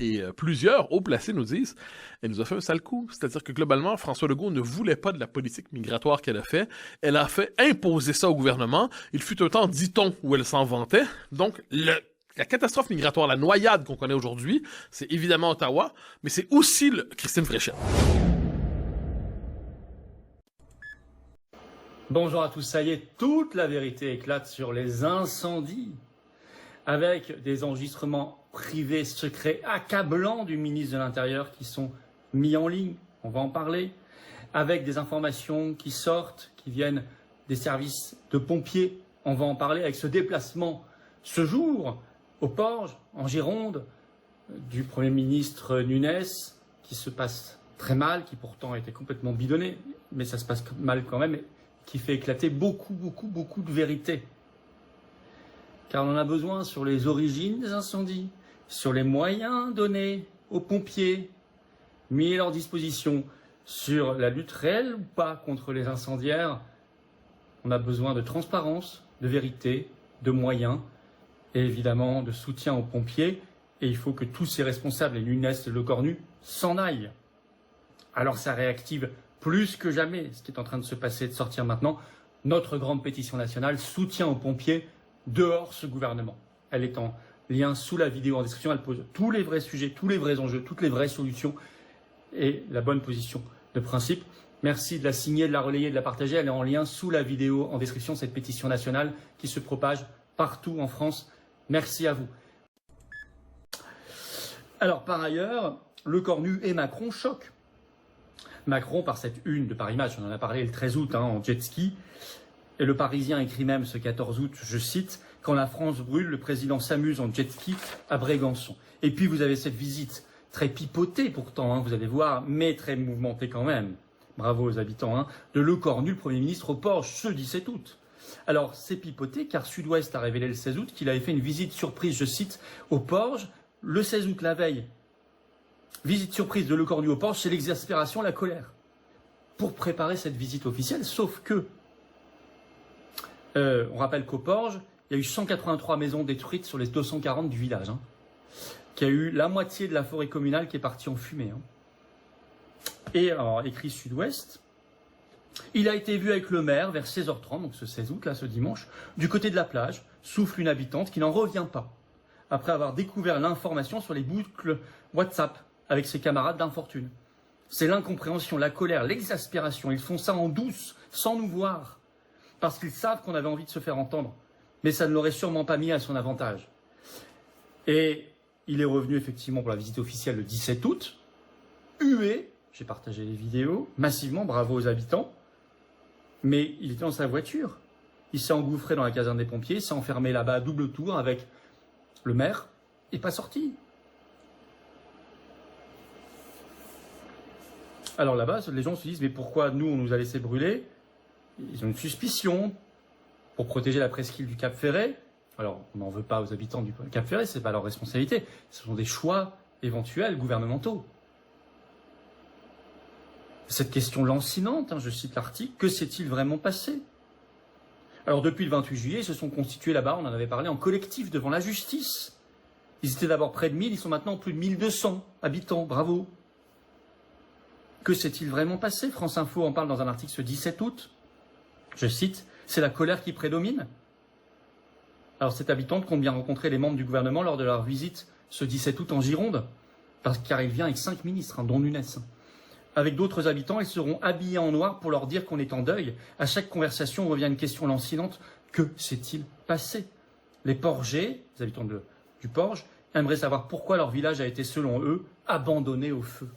Et plusieurs haut placés nous disent elle nous a fait un sale coup. C'est-à-dire que globalement, François Legault ne voulait pas de la politique migratoire qu'elle a fait. Elle a fait imposer ça au gouvernement. Il fut un temps, dit-on, où elle s'en vantait. Donc, la catastrophe migratoire, la noyade qu'on connaît aujourd'hui, c'est évidemment Ottawa, mais c'est aussi Christine Fréchette. Bonjour à tous, ça y est, toute la vérité éclate sur les incendies. Avec des enregistrements privés, secrets, accablants du ministre de l'Intérieur qui sont mis en ligne, on va en parler, avec des informations qui sortent, qui viennent des services de pompiers, on va en parler, avec ce déplacement ce jour au Porge, en Gironde, du Premier ministre Nunes, qui se passe très mal, qui pourtant a été complètement bidonné, mais ça se passe mal quand même, qui fait éclater beaucoup de vérités. Car on en a besoin sur les origines des incendies, sur les moyens donnés aux pompiers, mis à leur disposition, sur la lutte réelle ou pas contre les incendiaires. On a besoin de transparence, de vérité, de moyens, et évidemment de soutien aux pompiers. Et il faut que tous ces responsables, et Nunes et Lecornu, s'en aillent. Alors ça réactive plus que jamais ce qui est en train de se passer, de sortir maintenant. Notre grande pétition nationale, soutien aux pompiers, dehors ce gouvernement. Elle est en lien sous la vidéo en description. Elle pose tous les vrais sujets, tous les vrais enjeux, toutes les vraies solutions et la bonne position de principe. Merci de la signer, de la relayer, de la partager. Elle est en lien sous la vidéo en description, cette pétition nationale qui se propage partout en France. Merci à vous. Alors par ailleurs, Lecornu et Macron choquent. Macron par cette une de Paris Match, on en a parlé le 13 août en jet ski. Et le Parisien écrit même ce 14 août, je cite, « Quand la France brûle, le président s'amuse en jet ski à Brégançon ». Et puis vous avez cette visite très pipotée pourtant, vous allez voir, mais très mouvementée quand même. Bravo aux habitants, de Lecornu, le Premier ministre, au Porge ce 17 août. Alors c'est pipoté car Sud-Ouest a révélé le 16 août qu'il avait fait une visite surprise, je cite, au Porge, le 16 août la veille. Visite surprise de Lecornu au Porge, c'est l'exaspération, la colère. Pour préparer cette visite officielle, sauf que on rappelle qu'au Porge, il y a eu 183 maisons détruites sur les 240 du village. Qu'il y a eu la moitié de la forêt communale qui est partie en fumée. Et alors, écrit Sud-Ouest, il a été vu avec le maire vers 16h30, donc ce 16 août, là, ce dimanche, du côté de la plage, souffle une habitante qui n'en revient pas, après avoir découvert l'information sur les boucles WhatsApp avec ses camarades d'infortune. C'est l'incompréhension, la colère, l'exaspération. Ils font ça en douce, sans nous voir. Parce qu'ils savent qu'on avait envie de se faire entendre. Mais ça ne l'aurait sûrement pas mis à son avantage. Et il est revenu effectivement pour la visite officielle le 17 août, hué, j'ai partagé les vidéos, massivement, bravo aux habitants, mais il était dans sa voiture. Il s'est engouffré dans la caserne des pompiers, s'est enfermé là-bas à double tour avec le maire, et pas sorti. Alors là-bas, les gens se disent, mais pourquoi nous, on nous a laissé brûler ? Ils ont une suspicion pour protéger la presqu'île du Cap Ferret. Alors, on n'en veut pas aux habitants du Cap Ferret, ce n'est pas leur responsabilité. Ce sont des choix éventuels gouvernementaux. Cette question lancinante, je cite l'article, que s'est-il vraiment passé ? Alors, depuis le 28 juillet, ils se sont constitués là-bas, on en avait parlé, en collectif devant la justice. Ils étaient d'abord près de 1000, ils sont maintenant plus de 1200 habitants, bravo. Que s'est-il vraiment passé ? France Info en parle dans un article ce 17 août. Je cite, « C'est la colère qui prédomine ». Alors cette habitante compte bien rencontrer les membres du gouvernement lors de leur visite ce 17 août en Gironde, car il vient avec 5 ministres, dont Nunes. Avec d'autres habitants, ils seront habillés en noir pour leur dire qu'on est en deuil. À chaque conversation revient une question lancinante, que s'est-il passé ? Les Porgais, les habitants du Porge, aimeraient savoir pourquoi leur village a été, selon eux, abandonné au feu.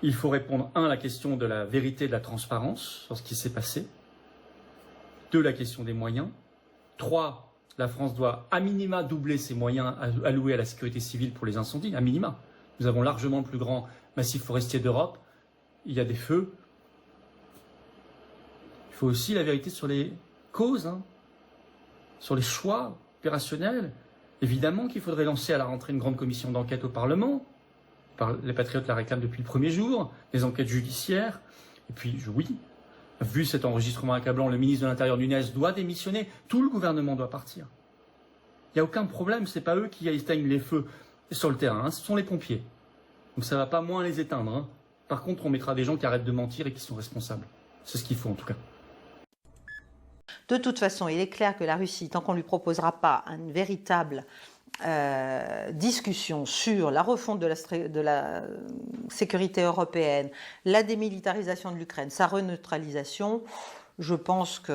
Il faut répondre, 1, à la question de la vérité et de la transparence sur ce qui s'est passé. 2, la question des moyens. 3, la France doit à minima doubler ses moyens alloués à la sécurité civile pour les incendies, à minima. Nous avons largement le plus grand massif forestier d'Europe. Il y a des feux. Il faut aussi la vérité sur les causes, sur les choix opérationnels. Évidemment qu'il faudrait lancer à la rentrée une grande commission d'enquête au Parlement. Les Patriotes la réclament depuis le premier jour, des enquêtes judiciaires. Et puis, oui, vu cet enregistrement accablant, le ministre de l'Intérieur Nunes doit démissionner, tout le gouvernement doit partir. Il n'y a aucun problème, c'est pas eux qui éteignent les feux sur le terrain, hein, ce sont les pompiers. Donc ça va pas moins les éteindre. Hein. Par contre, on mettra des gens qui arrêtent de mentir et qui sont responsables. C'est ce qu'il faut en tout cas. De toute façon, il est clair que la Russie, tant qu'on ne lui proposera pas une véritable discussion sur la refonte de la sécurité européenne, la démilitarisation de l'Ukraine, sa reneutralisation, je pense qu'il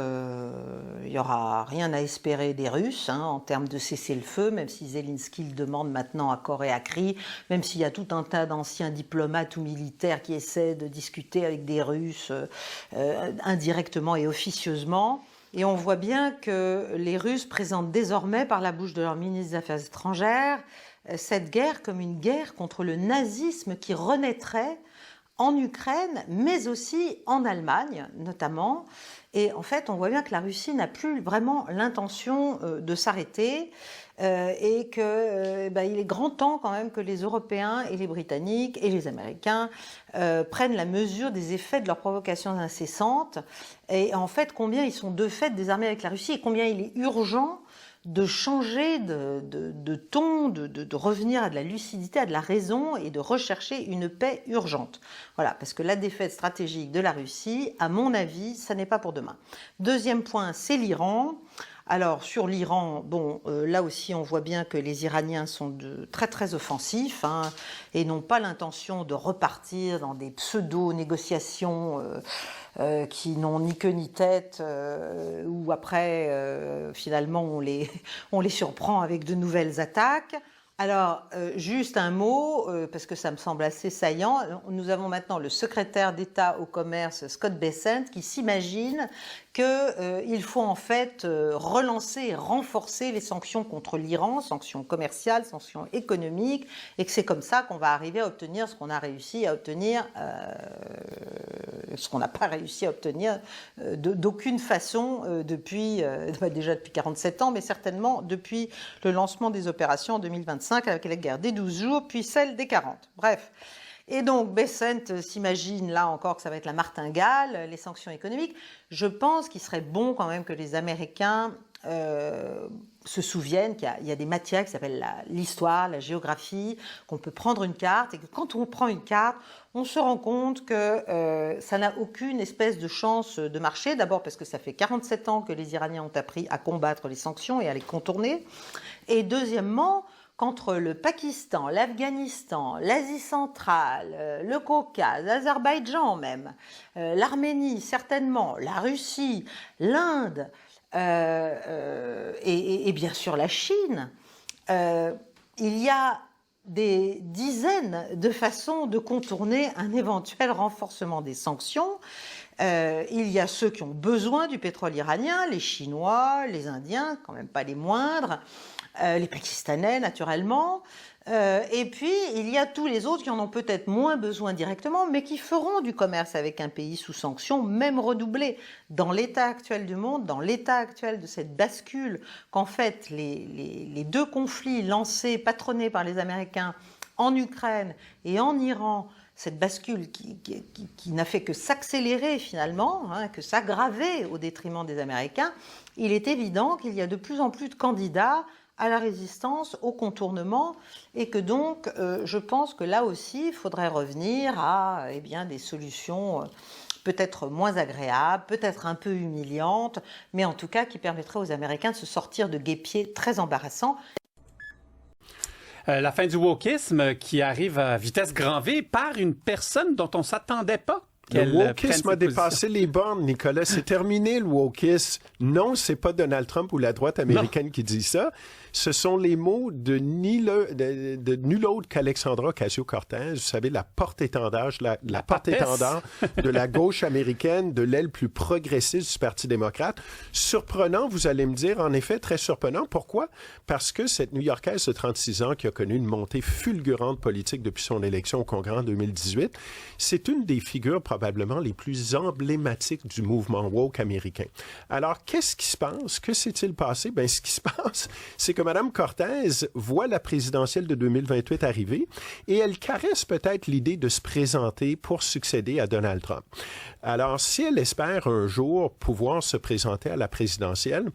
n'y aura rien à espérer des Russes en termes de cessez-le-feu, même si Zelensky le demande maintenant à corps et à cri, même s'il y a tout un tas d'anciens diplomates ou militaires qui essaient de discuter avec des Russes indirectement et officieusement. Et on voit bien que les Russes présentent désormais, par la bouche de leur ministre des Affaires étrangères, cette guerre comme une guerre contre le nazisme qui renaîtrait en Ukraine, mais aussi en Allemagne, notamment. Et en fait, on voit bien que la Russie n'a plus vraiment l'intention de s'arrêter et qu'il est grand temps quand même que les Européens et les Britanniques et les Américains prennent la mesure des effets de leurs provocations incessantes et en fait combien ils sont de fait désarmés avec la Russie et combien il est urgent de changer de ton, de revenir à de la lucidité, à de la raison et de rechercher une paix urgente. Voilà, parce que la défaite stratégique de la Russie, à mon avis, ça n'est pas pour demain. Deuxième point, c'est l'Iran. Alors, sur l'Iran, là aussi, on voit bien que les Iraniens sont très, très offensifs et n'ont pas l'intention de repartir dans des pseudo-négociations qui n'ont ni queue ni tête, où après, finalement, on les surprend avec de nouvelles attaques. Alors, juste un mot, parce que ça me semble assez saillant. Nous avons maintenant le secrétaire d'État au commerce, Scott Bessent, qui s'imagine qu'il faut en fait relancer et renforcer les sanctions contre l'Iran, sanctions commerciales, sanctions économiques, et que c'est comme ça qu'on va arriver à obtenir ce qu'on a réussi à obtenir, ce qu'on n'a pas réussi à obtenir d'aucune façon depuis, déjà depuis 47 ans, mais certainement depuis le lancement des opérations en 2025 avec la guerre des 12 jours, puis celle des 40. Bref. Et donc, Bessent s'imagine là encore que ça va être la martingale, les sanctions économiques. Je pense qu'il serait bon quand même que les Américains se souviennent qu'il y a des matières qui s'appellent l'histoire, la géographie, qu'on peut prendre une carte et que quand on prend une carte, on se rend compte que ça n'a aucune espèce de chance de marcher. D'abord parce que ça fait 47 ans que les Iraniens ont appris à combattre les sanctions et à les contourner. Et deuxièmement, qu'entre le Pakistan, l'Afghanistan, l'Asie centrale, le Caucase, l'Azerbaïdjan même, l'Arménie certainement, la Russie, l'Inde et bien sûr la Chine, il y a des dizaines de façons de contourner un éventuel renforcement des sanctions. Il y a ceux qui ont besoin du pétrole iranien, les Chinois, les Indiens, quand même pas les moindres, les Pakistanais naturellement, et puis il y a tous les autres qui en ont peut-être moins besoin directement, mais qui feront du commerce avec un pays sous sanctions, même redoublé. Dans l'état actuel du monde, dans l'état actuel de cette bascule qu'en fait les deux conflits lancés, patronnés par les Américains en Ukraine et en Iran, cette bascule qui n'a fait que s'accélérer finalement, que s'aggraver au détriment des Américains, il est évident qu'il y a de plus en plus de candidats à la résistance, au contournement, et que donc je pense que là aussi il faudrait revenir à des solutions peut-être moins agréables, peut-être un peu humiliantes, mais en tout cas qui permettraient aux Américains de se sortir de guêpiers très embarrassants. La fin du wokisme qui arrive à vitesse grand V par une personne dont on ne s'attendait pas. Le wokisme a dépassé les bornes, Nicolas. C'est terminé, le wokisme. Non, c'est pas Donald Trump ou la droite américaine qui dit ça. Ce sont les mots de nul autre qu'Alexandra Ocasio-Cortez. Vous savez, la porte-étendard de la gauche américaine, de l'aile plus progressiste du Parti démocrate. Surprenant, vous allez me dire, en effet, très surprenant. Pourquoi? Parce que cette New-Yorkaise de 36 ans qui a connu une montée fulgurante politique depuis son élection au Congrès en 2018, c'est une des figures probablement les plus emblématiques du mouvement woke américain. Alors, qu'est-ce qui se passe? Que s'est-il passé? Ben, ce qui se passe, c'est que Mme Cortez voit la présidentielle de 2028 arriver et elle caresse peut-être l'idée de se présenter pour succéder à Donald Trump. Alors, si elle espère un jour pouvoir se présenter à la présidentielle,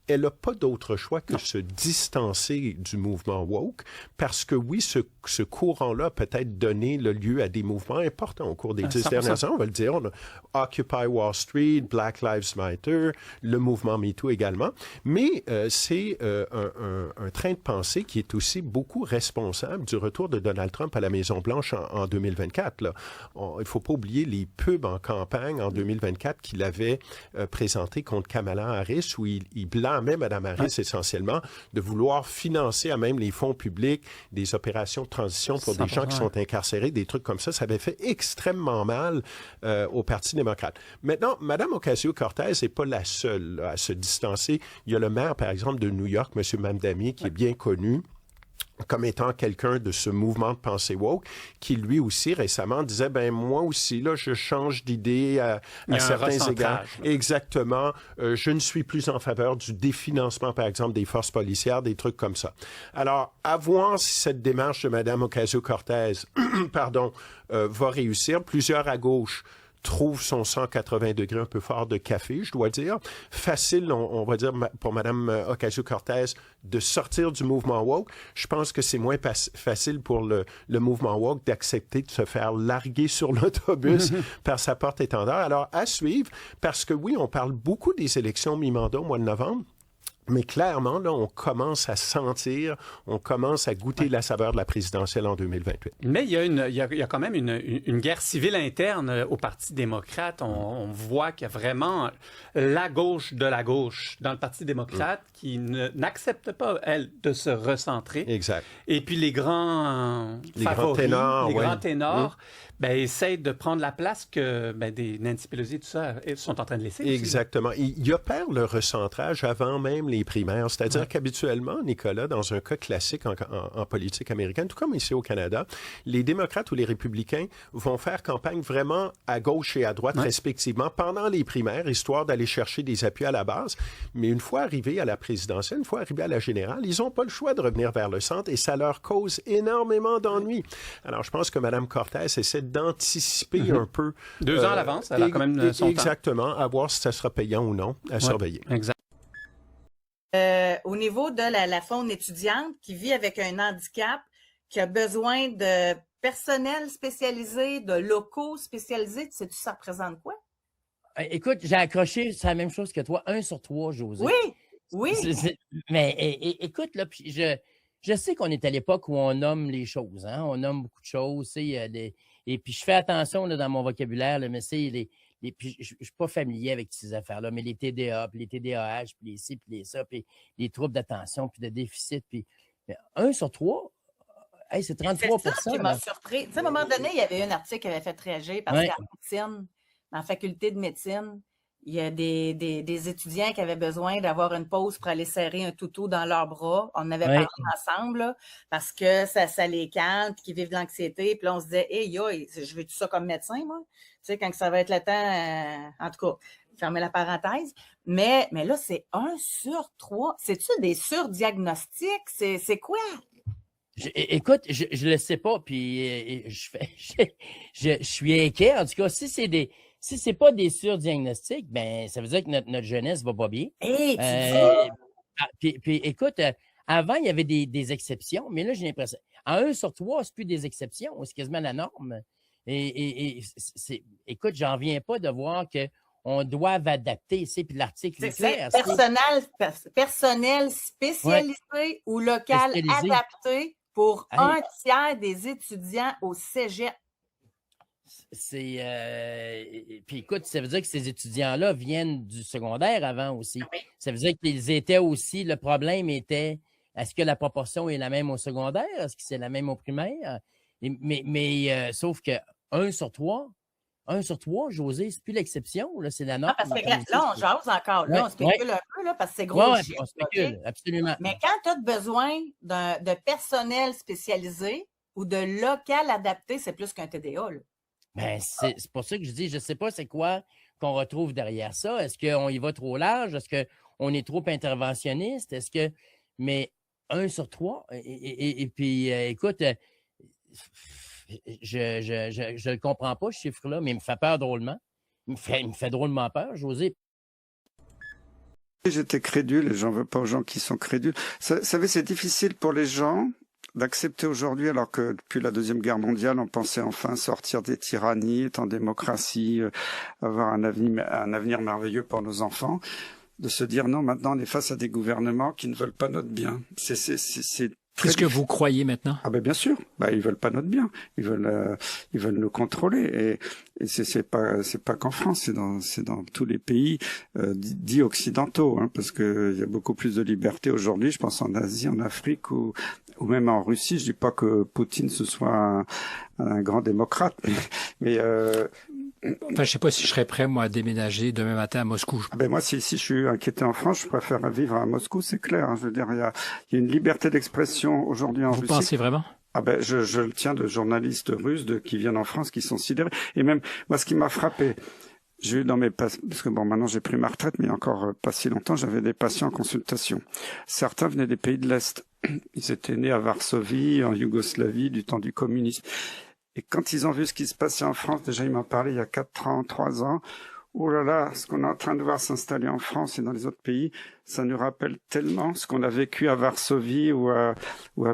elle n'a pas d'autre choix que se distancer du mouvement woke, parce que oui, ce courant-là a peut-être donné le lieu à des mouvements importants au cours des 10 dernières années, on va le dire. On a Occupy Wall Street, Black Lives Matter, le mouvement MeToo également, mais c'est un train de pensée qui est aussi beaucoup responsable du retour de Donald Trump à la Maison-Blanche en 2024. Là. Il ne faut pas oublier les pubs en campagne en 2024 qu'il avait présentés contre Kamala Harris, où il blâmait Mme Harris essentiellement de vouloir financer à même les fonds publics des opérations de transition pour des gens qui sont incarcérés, des trucs comme ça. Ça avait fait extrêmement mal au Parti démocrate. Maintenant, Mme Ocasio-Cortez n'est pas la seule là, à se distancer. Il y a le maire, par exemple, de New York, M. Mamdani, qui est bien connu comme étant quelqu'un de ce mouvement de pensée woke, qui lui aussi récemment disait, ben moi aussi, là, je change d'idée à certains égards. Exactement. Je ne suis plus en faveur du définancement, par exemple, des forces policières, des trucs comme ça. Alors, à voir si cette démarche de Mme Ocasio-Cortez, va réussir. Plusieurs à gauche trouve son 180 degrés un peu fort de café, je dois dire. Facile, on va dire, pour Mme Ocasio-Cortez de sortir du mouvement woke. Je pense que c'est moins facile pour le mouvement woke d'accepter de se faire larguer sur l'autobus par sa porte-étendard. Alors, à suivre, parce que oui, on parle beaucoup des élections mi-mandat au mois de novembre. Mais clairement, là, on commence à sentir, on commence à goûter la saveur de la présidentielle en 2028. Mais il y a quand même une guerre civile interne au Parti démocrate. On voit qu'il y a vraiment la gauche de la gauche dans le Parti démocrate qui n'accepte pas, elle, de se recentrer. Exact. Et puis les grands ténors, ben, essayent de prendre la place que des Nancy Pelosi et tout ça sont en train de laisser. Exactement. Il opère le recentrage avant même les primaires. C'est-à-dire qu'habituellement, Nicolas, dans un cas classique en politique américaine, tout comme ici au Canada, les démocrates ou les républicains vont faire campagne vraiment à gauche et à droite respectivement pendant les primaires, histoire d'aller chercher des appuis à la base. Mais une fois arrivés à la présidentielle, une fois arrivés à la générale, ils n'ont pas le choix de revenir vers le centre et ça leur cause énormément d'ennuis. Alors, je pense que Mme Cortez essaie d'anticiper un peu. 2 ans à l'avance, elle a quand même son temps. Exactement, à voir si ça sera payant ou non, à surveiller. Exact. Au niveau de la faune étudiante qui vit avec un handicap, qui a besoin de personnel spécialisé, de locaux spécialisés, sais-tu ça représente quoi? Écoute, j'ai accroché, c'est la même chose que toi, 1 sur 3, Josée. Oui. Mais écoute, là, puis je sais qu'on est à l'époque où on nomme les choses, hein? On nomme beaucoup de choses, et puis je fais attention là, dans mon vocabulaire, là, mais c'est puis je suis pas familier avec ces affaires-là, mais les TDA, puis les TDAH, puis les ci, puis les ça, puis les troubles d'attention, puis de déficit, puis 1 sur 3, hey, c'est 33%. C'est ça qui m'a surpris. Tu sais, à un moment donné, il y avait un article qui avait fait réagir parce qu'en médecine, dans la faculté de médecine, il y a des étudiants qui avaient besoin d'avoir une pause pour aller serrer un toutou dans leurs bras. On en avait parlé ensemble là, parce que ça les calme, puis qu'ils vivent de l'anxiété. Puis là, on se disait, je veux tout ça comme médecin, moi. Tu sais, quand ça va être le temps, en tout cas, fermer la parenthèse. Mais là, c'est 1 sur 3. C'est-tu des surdiagnostics? C'est quoi? Écoute, je le sais pas, puis je suis inquiet. En tout cas, si c'est pas des surdiagnostics, ben ça veut dire que notre jeunesse va pas bien. Puis écoute, avant, il y avait des exceptions, mais là, j'ai l'impression. En 1 sur 3, c'est plus des exceptions, c'est quasiment la norme. Écoute, j'en viens pas de voir qu'on doit adapter, puis l'article est clair. Personnel spécialisé ou local adapté pour 1/3 des étudiants au cégep. Puis écoute, ça veut dire que ces étudiants-là viennent du secondaire avant aussi. Ça veut dire qu'ils étaient aussi, le problème était, est-ce que la proportion est la même au secondaire? Est-ce que c'est la même au primaire? Mais sauf que 1 sur 3, José, c'est plus l'exception, là, c'est la norme. Parce que là, on jase encore, là, on spécule un peu, là, parce que c'est gros. On spécule, absolument. Mais quand tu as besoin de personnel spécialisé ou de local adapté, c'est plus qu'un TDA, là. Ben, c'est pour ça que je dis, je ne sais pas c'est quoi qu'on retrouve derrière ça. Est-ce qu'on y va trop large? Est-ce qu'on est trop interventionniste? Mais 1 sur 3, et puis, écoute, je le comprends pas, ce chiffre-là, mais il me fait peur drôlement. Il me fait drôlement peur, José. J'étais crédule et j'en veux pas aux gens qui sont crédules. Vous savez, c'est difficile pour les gens d'accepter aujourd'hui, alors que depuis la Deuxième Guerre mondiale, on pensait enfin sortir des tyrannies, être en démocratie, avoir un avenir merveilleux pour nos enfants, de se dire non, maintenant on est face à des gouvernements qui ne veulent pas notre bien. Qu'est-ce que vous croyez maintenant? Ah ben bien sûr, ils veulent pas notre bien, ils veulent nous contrôler et c'est pas qu'en France, c'est dans tous les pays dits occidentaux, hein, parce que il y a beaucoup plus de liberté aujourd'hui, je pense en Asie, en Afrique ou même en Russie. Je dis pas que Poutine ce soit un grand démocrate, mais Enfin, je sais pas si je serais prêt, moi, à déménager demain matin à Moscou. Moi, si je suis inquiété en France, je préfère vivre à Moscou, c'est clair. Hein. Je veux dire, il y a une liberté d'expression aujourd'hui en Russie. Vous pensez vraiment? Je le tiens de journalistes russes qui viennent en France, qui sont sidérés. Et même, moi, ce qui m'a frappé, j'ai eu parce que maintenant j'ai pris ma retraite, mais encore pas si longtemps, j'avais des patients en consultation. Certains venaient des pays de l'Est. Ils étaient nés à Varsovie, en Yougoslavie, du temps du communisme. Et quand ils ont vu ce qui se passait en France, déjà ils m'en parlaient il y a 3 ans, oh là là, ce qu'on est en train de voir s'installer en France et dans les autres pays, ça nous rappelle tellement ce qu'on a vécu à Varsovie ou à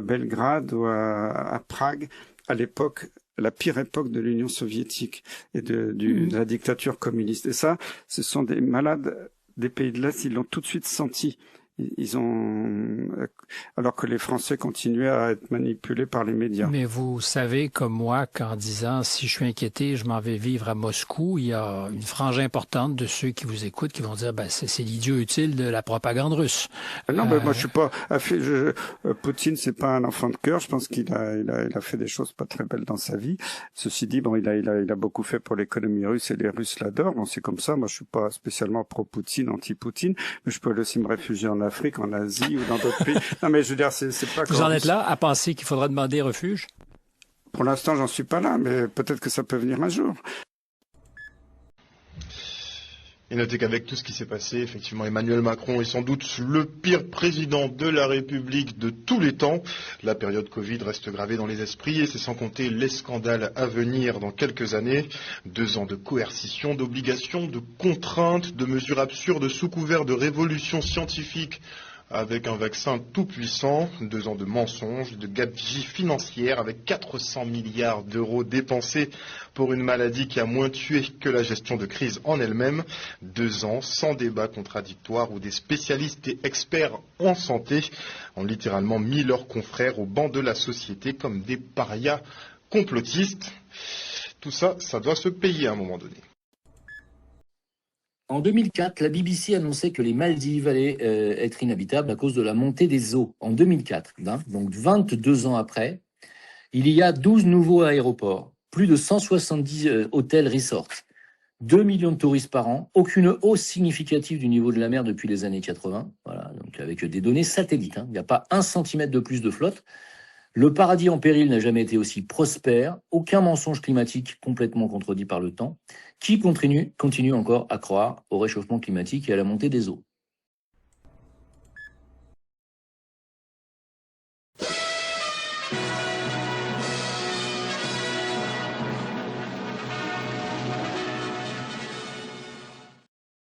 Belgrade ou à Prague, à l'époque, la pire époque de l'Union soviétique et de la dictature communiste. Et ça, ce sont des malades des pays de l'Est, ils l'ont tout de suite senti. Alors que les Français continuaient à être manipulés par les médias. Mais vous savez, comme moi, qu'en disant, si je suis inquiété, je m'en vais vivre à Moscou, il y a une frange importante de ceux qui vous écoutent qui vont dire, c'est l'idiot utile de la propagande russe. Non, moi, je suis pas, Poutine, c'est pas un enfant de cœur. Je pense qu'il a fait des choses pas très belles dans sa vie. Ceci dit, il a beaucoup fait pour l'économie russe et les Russes l'adorent. Bon, c'est comme ça. Moi, je suis pas spécialement pro-Poutine, anti-Poutine, mais je peux aussi me réfugier en Afrique, en Asie ou dans d'autres pays. Non, mais je veux dire, c'est pas... Vous en êtes là à penser qu'il faudra demander refuge? Pour l'instant, j'en suis pas là, mais peut-être que ça peut venir un jour. Et notez qu'avec tout ce qui s'est passé, effectivement, Emmanuel Macron est sans doute le pire président de la République de tous les temps. La période Covid reste gravée dans les esprits et c'est sans compter les scandales à venir dans quelques années. 2 ans de coercition, d'obligations, de contraintes, de mesures absurdes sous couvert de révolution scientifique avec un vaccin tout puissant, 2 ans de mensonges, de gabegie financière avec 400 milliards d'euros dépensés pour une maladie qui a moins tué que la gestion de crise en elle-même, 2 ans sans débat contradictoire où des spécialistes et experts en santé ont littéralement mis leurs confrères au banc de la société comme des parias complotistes. Tout ça, ça doit se payer à un moment donné. En 2004, la BBC annonçait que les Maldives allaient être inhabitables à cause de la montée des eaux. En 2004, donc 22 ans après, il y a 12 nouveaux aéroports, plus de 170 hôtels resorts, 2 millions de touristes par an, aucune hausse significative du niveau de la mer depuis les années 80, voilà, donc avec des données satellites. Il n'y a pas 1 centimètre de plus de flotte. Le paradis en péril n'a jamais été aussi prospère, aucun mensonge climatique complètement contredit par le temps. Qui continue encore à croire au réchauffement climatique et à la montée des eaux?